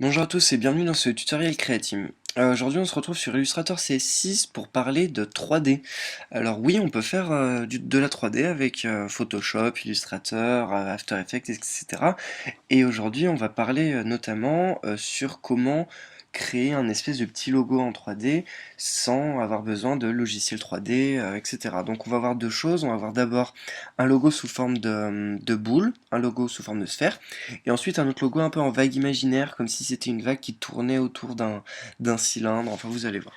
Bonjour à tous et bienvenue dans ce tutoriel Creatim. Aujourd'hui on se retrouve sur Illustrator CS6 pour parler de 3D. Alors oui, on peut faire de la 3D avec Photoshop, Illustrator, After Effects, etc. Et aujourd'hui on va parler notamment sur comment créer un espèce de petit logo en 3D sans avoir besoin de logiciels 3D, etc. Donc on va voir deux choses. On va voir d'abord un logo sous forme de boule, un logo sous forme de sphère, et ensuite un autre logo un peu en vague imaginaire, comme si c'était une vague qui tournait autour d'un cylindre, enfin vous allez voir.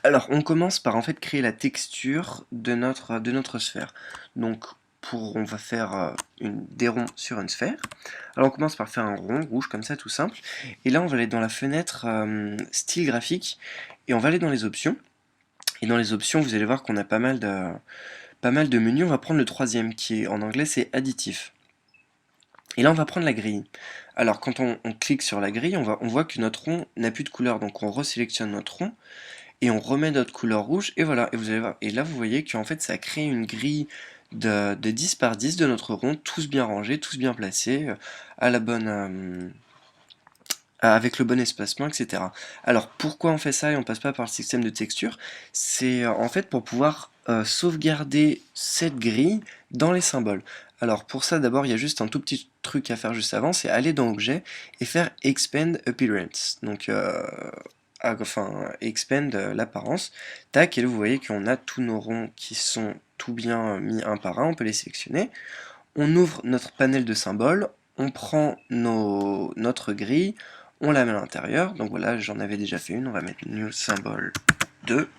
Alors on commence par en fait créer la texture de notre sphère. Donc on va faire des ronds sur une sphère. Alors on commence par faire un rond rouge comme ça tout simple. Et là on va aller dans la fenêtre style graphique et on va aller dans les options. Et dans les options vous allez voir qu'on a pas mal de menus. On va prendre le troisième qui est en anglais c'est additif. Et là, on va prendre la grille. Alors, quand on clique sur la grille, on voit que notre rond n'a plus de couleur. Donc, on resélectionne notre rond et on remet notre couleur rouge. Et voilà. Et vous allez voir. Et là, vous voyez qu'en fait, ça crée une grille de 10 par 10 de notre rond, tous bien rangés, tous bien placés, à la bonne, avec le bon espacement, etc. Alors, pourquoi on fait ça et on passe pas par le système de texture? C'est en fait pour pouvoir sauvegarder cette grille dans les symboles. Alors pour ça, d'abord, il y a juste un tout petit truc à faire juste avant, c'est aller dans Objet et faire Expand Appearance. Donc, expand l'apparence. Tac, et là vous voyez qu'on a tous nos ronds qui sont tout bien mis un par un, on peut les sélectionner. On ouvre notre panel de symboles, on prend notre grille, on la met à l'intérieur. Donc voilà, j'en avais déjà fait une, on va mettre New Symbol 2.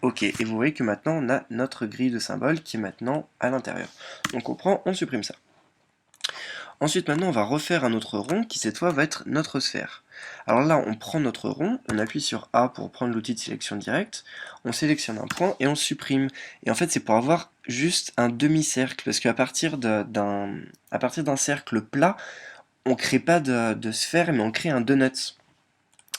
Ok, et vous voyez que maintenant on a notre grille de symboles qui est maintenant à l'intérieur. Donc on prend, on supprime ça. Ensuite maintenant on va refaire un autre rond qui cette fois va être notre sphère. Alors là on prend notre rond, on appuie sur A pour prendre l'outil de sélection directe, on sélectionne un point et on supprime. Et en fait c'est pour avoir juste un demi-cercle, parce qu'à partir d'un cercle plat, on crée pas de sphère mais on crée un donut.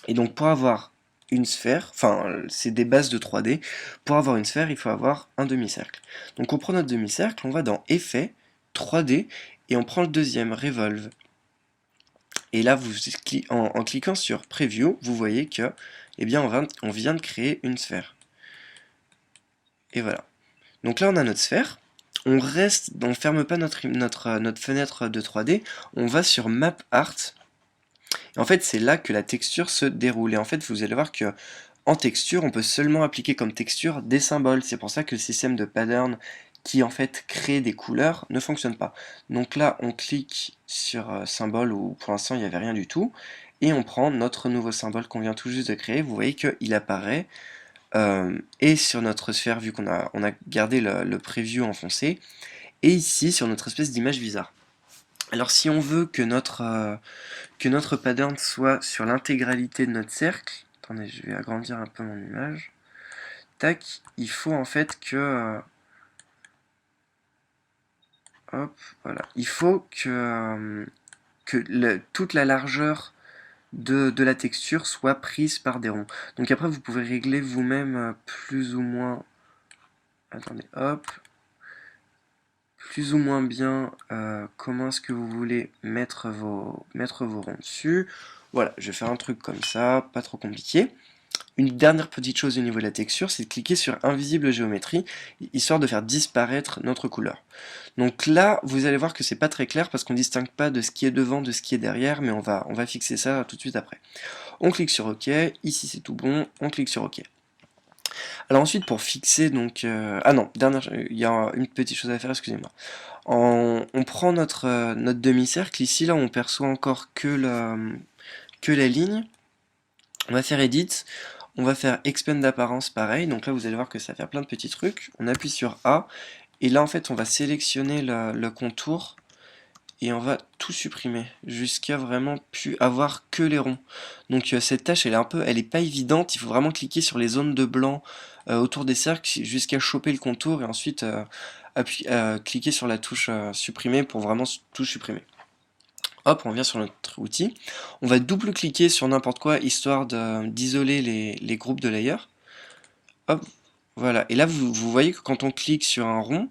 Et donc pour avoir une sphère, enfin c'est des bases de 3D, pour avoir une sphère il faut avoir un demi-cercle. Donc on prend notre demi-cercle, on va dans Effet, 3D, et on prend le deuxième, Revolve. Et là, en cliquant sur Preview, vous voyez que, eh bien, on vient de créer une sphère. Et voilà. Donc là, on a notre sphère. On ferme pas notre fenêtre de 3D. On va sur Map Art. Et en fait, c'est là que la texture se déroule. Et en fait, vous allez voir que en texture, on peut seulement appliquer comme texture des symboles. C'est pour ça que le système de pattern qui en fait crée des couleurs ne fonctionne pas. Donc là, on clique sur symbole où pour l'instant il n'y avait rien du tout. Et on prend notre nouveau symbole qu'on vient tout juste de créer. Vous voyez qu'il apparaît. Et sur notre sphère, vu qu'on a gardé le preview enfoncé. Et ici, sur notre espèce d'image bizarre. Alors si on veut que notre pattern soit sur l'intégralité de notre cercle, attendez, je vais agrandir un peu mon image, tac, il faut en fait hop, voilà, il faut que toute la largeur de la texture soit prise par des ronds. Donc après, vous pouvez régler vous-même plus ou moins, attendez, hop, plus ou moins bien comment est-ce que vous voulez mettre vos ronds dessus. Voilà, je vais faire un truc comme ça, pas trop compliqué. Une dernière petite chose au niveau de la texture, c'est de cliquer sur Invisible Géométrie, histoire de faire disparaître notre couleur. Donc là, vous allez voir que c'est pas très clair parce qu'on ne distingue pas de ce qui est devant de ce qui est derrière, mais on va fixer ça tout de suite après. On clique sur OK, ici c'est tout bon, on clique sur OK. Alors ensuite, pour fixer, donc... ah non, il y a une petite chose à faire, excusez-moi. On prend notre demi-cercle, ici, là, on perçoit encore que la ligne. On va faire Edit, on va faire Expand d'apparence, pareil. Donc là, vous allez voir que ça va faire plein de petits trucs. On appuie sur A, et là, en fait, on va sélectionner le contour, et on va tout supprimer jusqu'à vraiment plus avoir que les ronds. Donc cette tâche elle est pas évidente, il faut vraiment cliquer sur les zones de blanc autour des cercles jusqu'à choper le contour et ensuite cliquer sur la touche supprimer pour vraiment tout supprimer. Hop, on vient sur notre outil, on va double-cliquer sur n'importe quoi histoire d'isoler les groupes de layers. Hop, voilà, et là vous voyez que quand on clique sur un rond,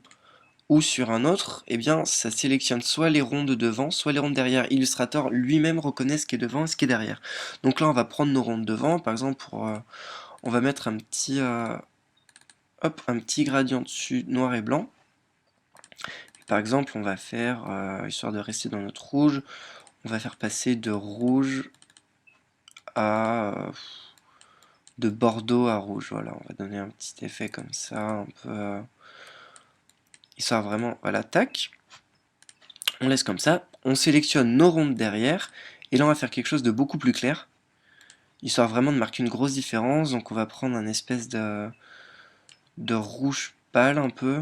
ou sur un autre, eh bien ça sélectionne soit les ronds de devant, soit les ronds de derrière. Illustrator lui-même reconnaît ce qui est devant et ce qui est derrière. Donc là on va prendre nos ronds de devant, par exemple on va mettre un petit, un petit gradient dessus noir et blanc. Par exemple on va faire, histoire de rester dans notre rouge, on va faire passer de rouge à... de bordeaux à rouge, voilà, on va donner un petit effet comme ça, un peu... histoire vraiment, voilà, tac. On laisse comme ça, on sélectionne nos ronds de derrière, et là on va faire quelque chose de beaucoup plus clair, histoire vraiment de marquer une grosse différence. Donc on va prendre un espèce de rouge pâle un peu.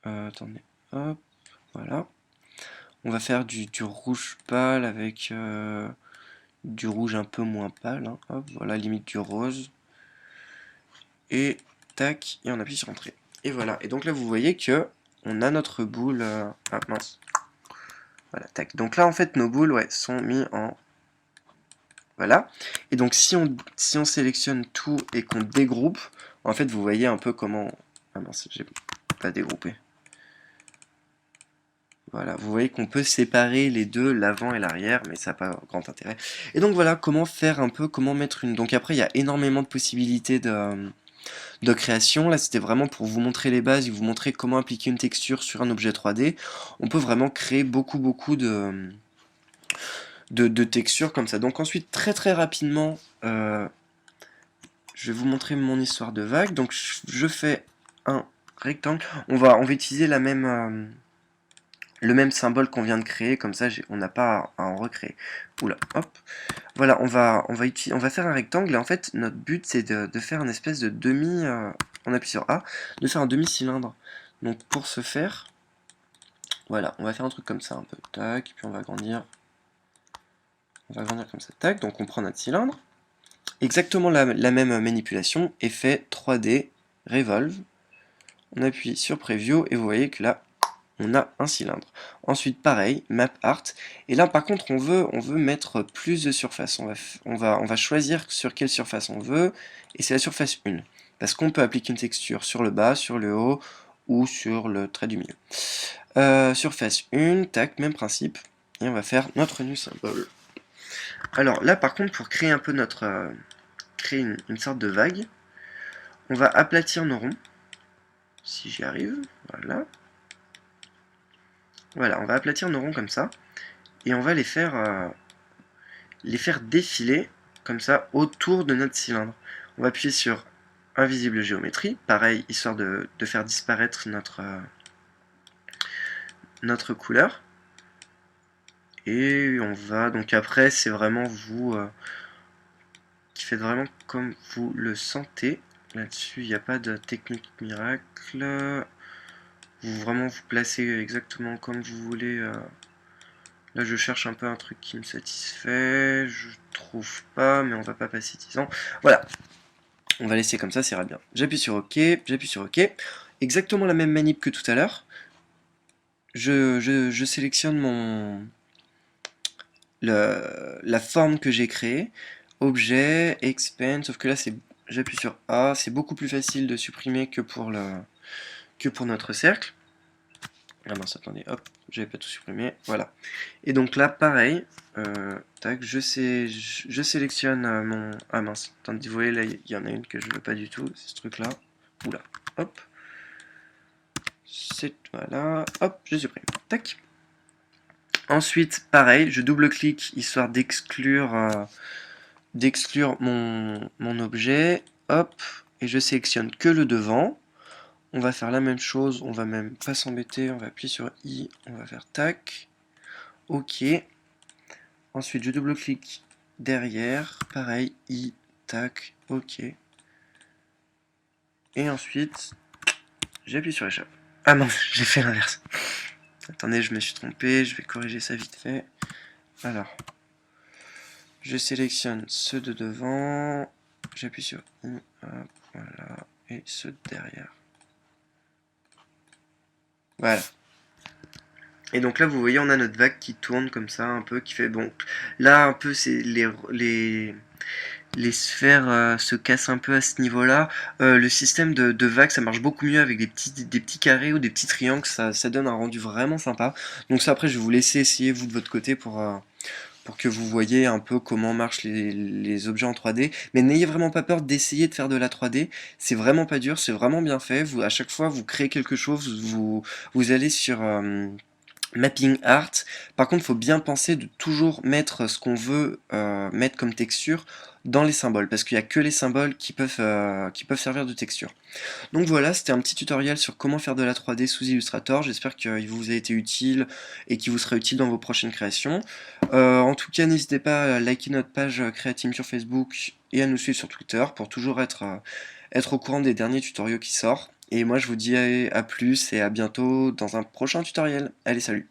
Attendez, hop, voilà. On va faire du rouge pâle avec du rouge un peu moins pâle, hein. Hop, voilà, limite du rose. Et tac, et on appuie sur Entrée. Et voilà, et donc là vous voyez que on a notre boule... ah mince. Voilà, tac. Donc là en fait nos boules, ouais, sont mis en... Voilà. Et donc si on sélectionne tout et qu'on dégroupe, en fait vous voyez un peu comment... Ah mince, j'ai pas dégroupé. Voilà, vous voyez qu'on peut séparer les deux, l'avant et l'arrière, mais ça n'a pas grand intérêt. Et donc voilà, comment faire un peu, comment mettre une... Donc après, il y a énormément de possibilités de création. Là, c'était vraiment pour vous montrer les bases et vous montrer comment appliquer une texture sur un objet 3D. On peut vraiment créer beaucoup de textures comme ça. Donc ensuite, très très rapidement, je vais vous montrer mon histoire de vague. Donc je fais un rectangle. On va utiliser le même symbole qu'on vient de créer, comme ça on n'a pas à en recréer. Oula, hop. Voilà, on va faire un rectangle, et en fait notre but c'est de faire une espèce de demi, on appuie sur A, de faire un demi-cylindre. Donc pour ce faire, voilà, on va faire un truc comme ça un peu, tac, et puis on va agrandir comme ça, tac, donc on prend notre cylindre, exactement la même manipulation, effet 3D, Revolve, on appuie sur Preview, et vous voyez que là, on a un cylindre. Ensuite, pareil, Map Art. Et là, par contre, on veut mettre plus de surface. On va choisir sur quelle surface on veut, et c'est la surface 1. Parce qu'on peut appliquer une texture sur le bas, sur le haut, ou sur le trait du milieu. Surface 1, tac, même principe. Et on va faire notre new symbole. Alors là, par contre, pour créer un peu notre... créer une sorte de vague, on va aplatir nos ronds. Si j'y arrive, voilà. Voilà, on va aplatir nos ronds comme ça, et on va les faire défiler comme ça autour de notre cylindre. On va appuyer sur Invisible Géométrie, pareil, histoire de faire disparaître notre couleur. Et on va, donc après, c'est vraiment vous qui faites vraiment comme vous le sentez. Là-dessus, il n'y a pas de technique miracle. Vous vraiment vous placez exactement comme vous voulez. Là, je cherche un peu un truc qui me satisfait. Je trouve pas, mais on va pas passer 10 ans. Voilà. On va laisser comme ça, ça ira bien. J'appuie sur OK, j'appuie sur OK. Exactement la même manip que tout à l'heure. Je sélectionne la forme que j'ai créée. Objet, expand, sauf que là, j'appuie sur A. C'est beaucoup plus facile de supprimer que pour notre cercle. Ah mince, attendez, hop, j'avais pas tout supprimé, voilà. Et donc là, pareil, tac, je sélectionne mon... Ah mince, attendez, vous voyez, là, il y en a une que je veux pas du tout, c'est ce truc-là. Oula, hop. Voilà, hop, je supprime, tac. Ensuite, pareil, je double-clique, histoire d'exclure mon objet, hop, et je sélectionne que le devant. On va faire la même chose, on va même pas s'embêter, on va appuyer sur I, on va faire tac, OK. Ensuite, je double-clique derrière, pareil, I, tac, OK. Et ensuite, j'appuie sur échappe. Ah non, j'ai fait l'inverse. Attendez, je me suis trompé, je vais corriger ça vite fait. Alors, je sélectionne ceux de devant, j'appuie sur I, hop, voilà, et ceux de derrière. Voilà. Et donc là, vous voyez, on a notre vague qui tourne comme ça, un peu, qui fait bon. Là, un peu, c'est les sphères se cassent un peu à ce niveau-là. Le système de vagues, ça marche beaucoup mieux avec des petits carrés ou des petits triangles, ça donne un rendu vraiment sympa. Donc ça, après, je vais vous laisser essayer, vous, de votre côté, pour que vous voyez un peu comment marchent les objets en 3D. Mais n'ayez vraiment pas peur d'essayer de faire de la 3D. C'est vraiment pas dur, c'est vraiment bien fait. Vous, à chaque fois, vous créez quelque chose, vous allez sur Mapping Art. Par contre, il faut bien penser de toujours mettre ce qu'on veut mettre comme texture dans les symboles, parce qu'il n'y a que les symboles qui peuvent servir de texture. Donc voilà, c'était un petit tutoriel sur comment faire de la 3D sous Illustrator. J'espère qu'il vous a été utile et qu'il vous sera utile dans vos prochaines créations. En tout cas, n'hésitez pas à liker notre page Createam sur Facebook et à nous suivre sur Twitter pour toujours être au courant des derniers tutoriaux qui sortent. Et moi, je vous dis à plus et à bientôt dans un prochain tutoriel. Allez, salut!